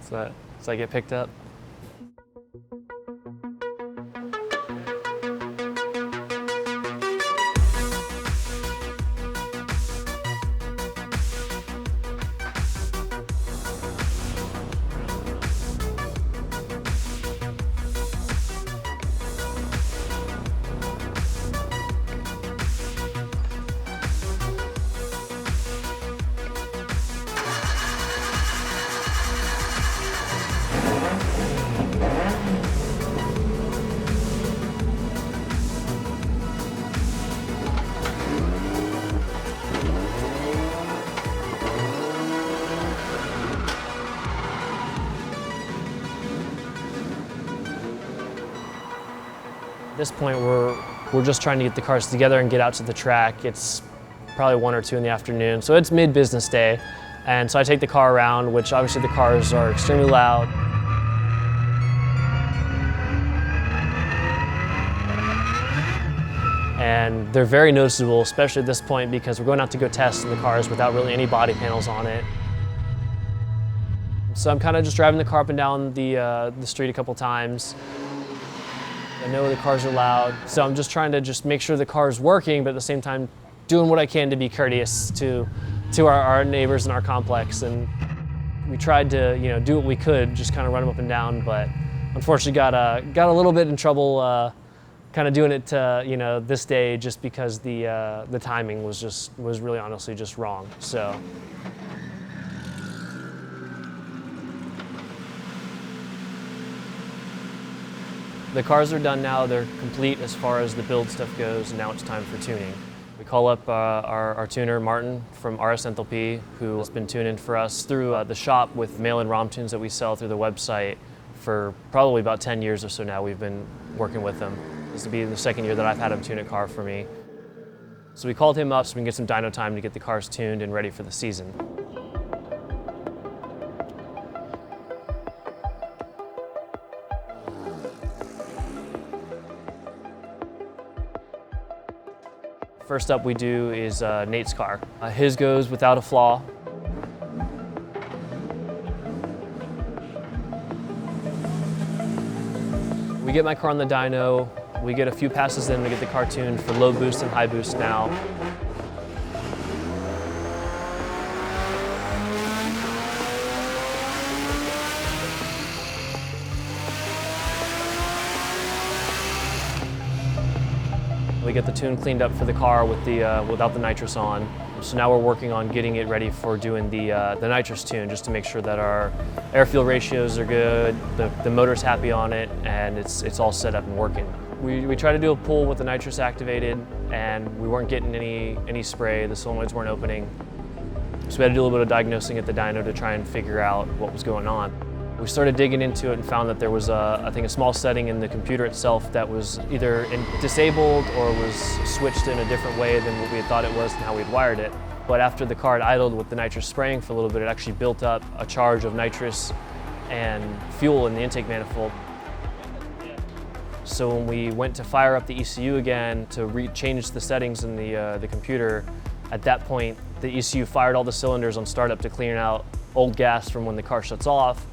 so I get picked up. At this point, we're just trying to get the cars together and get out to the track. It's probably 1 or 2 in the afternoon, so it's mid-business day. And so I take the car around, which obviously the cars are extremely loud. And they're very noticeable, especially at this point, because we're going out to go test in the cars without really any body panels on it. So I'm kind of just driving the car up and down the street a couple times. I know the cars are loud, so I'm just trying to just make sure the car's working, but at the same time doing what I can to be courteous to our neighbors in our complex. And we tried to do what we could, just kind of run them up and down, but unfortunately got a little bit in trouble kind of doing it to this day, just because the timing was really honestly just wrong. So. The cars are done now, they're complete as far as the build stuff goes, and now it's time for tuning. We call up our tuner, Martin, from RSenthalpy, who has been tuning for us through the shop with mail-in ROM tunes that we sell through the website for probably about 10 years or so now. We've been working with him. This will be the 2nd year that I've had him tune a car for me. So we called him up so we can get some dyno time to get the cars tuned and ready for the season. First up we do is Nate's car. His goes without a flaw. We get my car on the dyno. We get a few passes in to get the car tuned for low boost and high boost now. We get the tune cleaned up for the car with without the nitrous on. So now we're working on getting it ready for doing the nitrous tune, just to make sure that our air-fuel ratios are good, the motor's happy on it, and it's all set up and working. We tried to do a pull with the nitrous activated, and we weren't getting any spray. The solenoids weren't opening. So we had to do a little bit of diagnosing at the dyno to try and figure out what was going on. We started digging into it and found that there was, I think, a small setting in the computer itself that was either disabled or was switched in a different way than what we had thought it was and how we'd wired it. But after the car had idled with the nitrous spraying for a little bit, it actually built up a charge of nitrous and fuel in the intake manifold. So when we went to fire up the ECU again to change the settings in the computer, at that point, the ECU fired all the cylinders on startup to clean out old gas from when the car shuts off.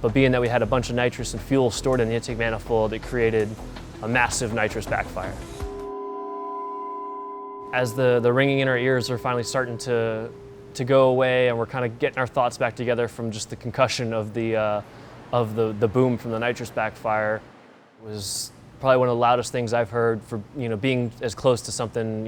But being that we had a bunch of nitrous and fuel stored in the intake manifold, it created a massive nitrous backfire. As the ringing in our ears are finally starting to go away, and we're kind of getting our thoughts back together from just the concussion of the boom from the nitrous backfire, it was probably one of the loudest things I've heard for being as close to something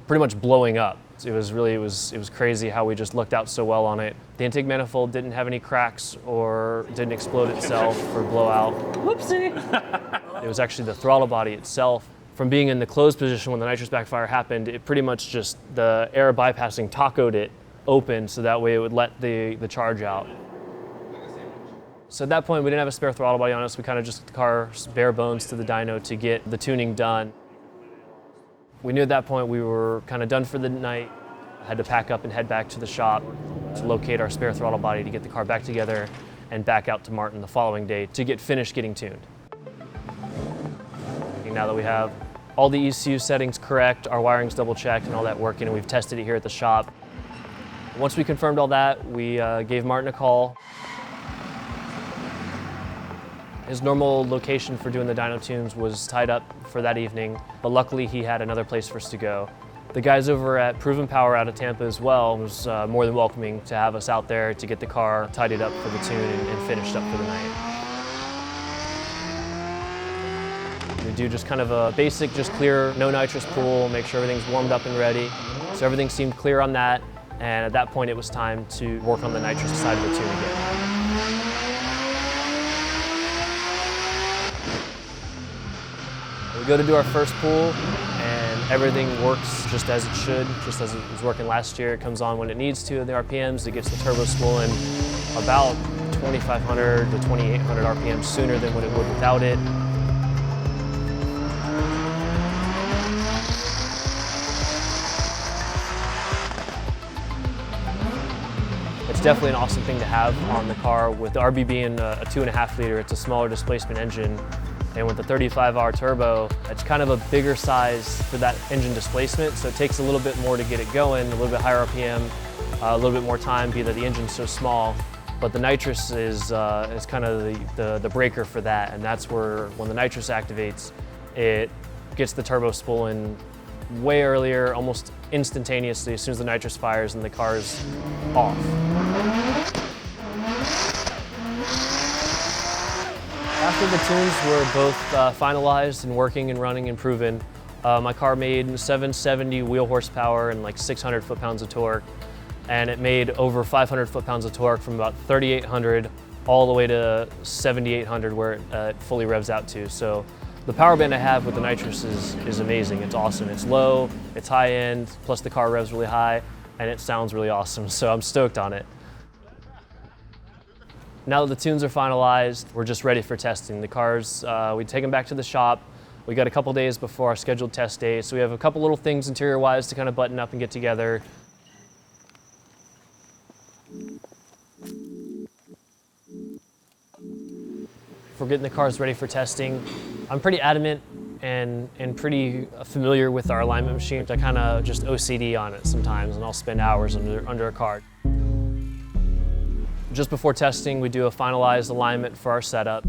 pretty much blowing up. It was crazy how we just looked out so well on it. The intake manifold didn't have any cracks or didn't explode itself or blow out. Whoopsie! It was actually the throttle body itself. From being in the closed position when the nitrous backfire happened, it pretty much just, the air bypassing tacoed it open so that way it would let the charge out. So at that point we didn't have a spare throttle body on us. We kind of just took the car bare bones to the dyno to get the tuning done. We knew at that point we were kind of done for the night. I had to pack up and head back to the shop to locate our spare throttle body to get the car back together and back out to Martin the following day to get finished getting tuned. Now that we have all the ECU settings correct, our wiring's double checked and all that working, and we've tested it here at the shop. Once we confirmed all that, we gave Martin a call. His normal location for doing the dyno tunes was tied up for that evening, but luckily he had another place for us to go. The guys over at Proven Power out of Tampa as well was more than welcoming to have us out there to get the car tidied up for the tune and finished up for the night. We do just kind of a basic, just clear, no nitrous pool, make sure everything's warmed up and ready. So everything seemed clear on that, and at that point it was time to work on the nitrous side of the tune again. We go to do our first pool, and everything works just as it should, just as it was working last year. It comes on when it needs to, the RPMs. It gets the turbo spool in about 2,500 to 2,800 RPMs sooner than what it would without it. It's definitely an awesome thing to have on the car. With the RB being a 2.5 liter, it's a smaller displacement engine. And with the 35R turbo, it's kind of a bigger size for that engine displacement, so it takes a little bit more to get it going, a little bit higher RPM, a little bit more time, being that the engine's so small. But the nitrous is kind of the breaker for that, and that's where, when the nitrous activates, it gets the turbo spool in way earlier, almost instantaneously, as soon as the nitrous fires and the car's off. After the tunes were both finalized and working and running and proven, my car made 770 wheel horsepower and like 600 foot-pounds of torque, and it made over 500 foot-pounds of torque from about 3,800 all the way to 7,800 where it fully revs out to. So the power band I have with the nitrous is amazing. It's awesome. It's low, it's high-end, plus the car revs really high, and it sounds really awesome, so I'm stoked on it. Now that the tunes are finalized, we're just ready for testing. The cars, we take them back to the shop. We got a couple days before our scheduled test day, so we have a couple little things interior-wise to kind of button up and get together. For getting the cars ready for testing, I'm pretty adamant and pretty familiar with our alignment machine. I kind of just OCD on it sometimes, and I'll spend hours under a car. Just before testing, we do a finalized alignment for our setup.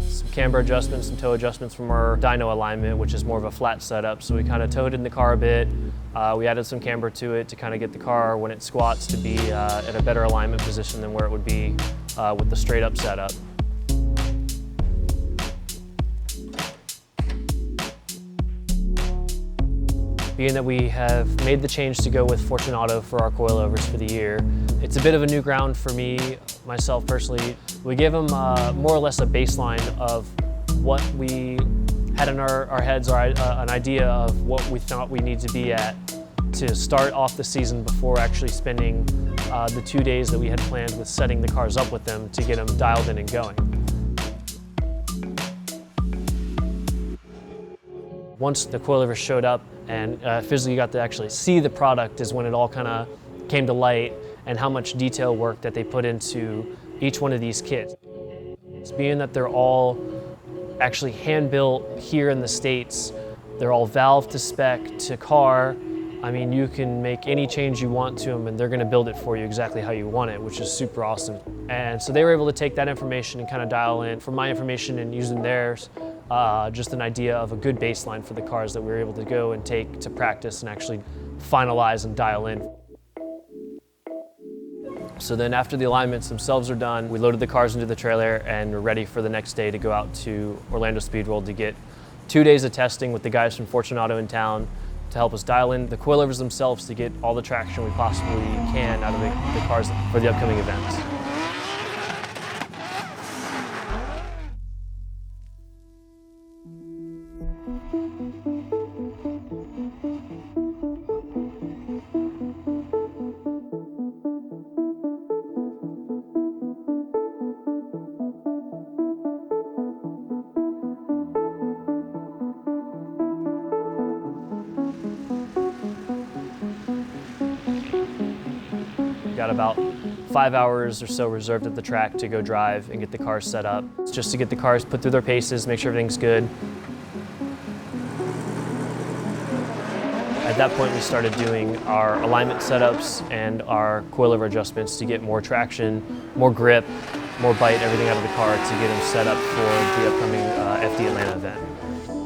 Some camber adjustments, some toe adjustments from our dyno alignment, which is more of a flat setup. So we kind of toed in the car a bit. We added some camber to it to kind of get the car, when it squats, to be at a better alignment position than where it would be with the straight up setup. Being that we have made the change to go with Fortunato for our coilovers for the year, it's a bit of a new ground for me, myself personally. We gave them more or less a baseline of what we had in our heads, or an idea of what we thought we need to be at to start off the season before actually spending the 2 days that we had planned with setting the cars up with them to get them dialed in and going. Once the coilover showed up and physically got to actually see the product is when it all kind of came to light, and how much detail work that they put into each one of these kits. It's being that they're all actually hand-built here in the States, they're all valve to spec to car. I mean, you can make any change you want to them and they're gonna build it for you exactly how you want it, which is super awesome. And so they were able to take that information and kind of dial in from my information and using theirs, just an idea of a good baseline for the cars that we were able to go and take to practice and actually finalize and dial in. So then after the alignments themselves are done, we loaded the cars into the trailer and we're ready for the next day to go out to Orlando Speed World to get 2 days of testing with the guys from Fortunato in town to help us dial in the coilovers themselves to get all the traction we possibly can out of the cars for the upcoming events. Got about 5 hours or so reserved at the track to go drive and get the cars set up. It's just to get the cars put through their paces, make sure everything's good. At that point, we started doing our alignment setups and our coilover adjustments to get more traction, more grip, more bite, everything out of the car to get him set up for the upcoming FD Atlanta event.